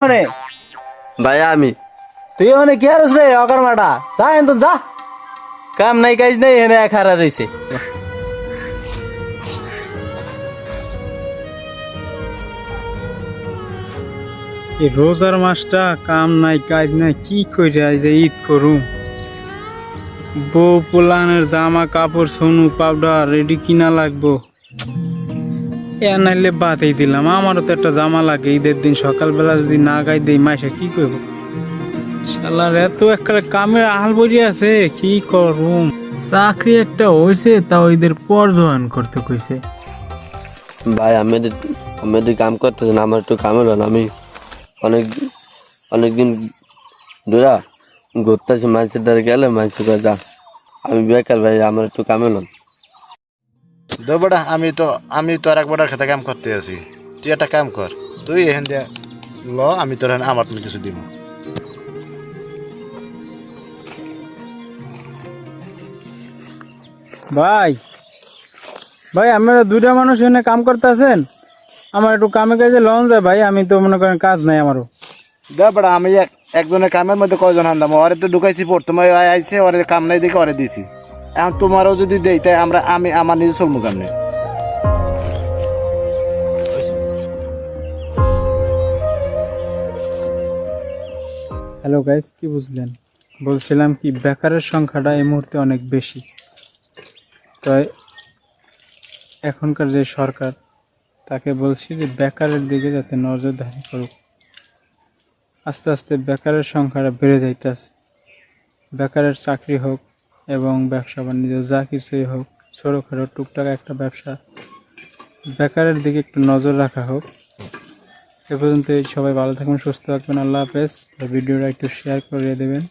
মানে ভাই আমি তুই মানে কি আর রে অকার মাটা যা এন যা কাম নাই কাজ নাই এনে খারা রইছে এই রোজার মাসটা কাম নাই কাজ নাই কি করে আজ ঈদ করুম। বউ পোলানের জামা কাপড় সোনু পাউডার রেডি কিনা লাগবো। এ নাইলে বাদই দিলাম, আমারও তো একটা জামা লাগে ঈদের দিন সকালবেলা যদি না গাই দেই মাইসা কি করব। শালার এত একটা কামে আহাল বড়ি আছে কি করুম। চাকরি একটা হয়েছে তা ঈদের পর জয়েন করতে কইছে। ভাই আমি যদি কাম করতেছেন আমার একটু কাম হলো না। আমি অনেক অনেকদিন ধরা ঘুরতেছি মানুষের দ্বারা গেলে মানুষের যা আমি বেকার ভাই, আমার একটু কাম হলো না। বেটা আমি তো আর একবার খেতে কাম করতে আছি। তুই একটা কাম কর, তুই এখান দিয়ে আমি তোর আমার তুমি কিছু দিব। ভাই ভাই আপনারা দুইটা মানুষ এনে কাম করতে আছেন, আমার একটু কামে কাজে লন যায় ভাই, আমি তো মনে করেন কাজ নাই আমারও। বেটা আমি একজনের কামের মধ্যে কয়জন আনতাম, ওরে তো ঢুকাইছি প্রথমে আইসে, ওরে কাম নাই দেখে ওরে দিছি। এখন তোমারও যদি দেই তাই আমি আমার নিজে চলবো কামনে। হ্যালো গাইস, কি বুঝলেন? বলছিলাম কি বেকারের সংখ্যাটা এই মুহূর্তে অনেক বেশি। তো এখনকার যে সরকার তাকে বলছি যে বেকারের দিকে যাতে নজরদারি করুক। আস্তে আস্তে বেকারের সংখ্যাটা বেড়ে যাইতেছে। বেকারের চাকরি হোক এবং ব্যবসা বাণিজ্য যা কিছুই হোক, ছোটোখাটো টুকটাক একটা ব্যবসা, বেকারের দিকে একটু নজর রাখা হোক। এ পর্যন্ত সবাই ভালো থাকবেন, সুস্থ থাকবেন, আল্লাহ হাফেজ। ভিডিওটা একটু শেয়ার করে দেবেন।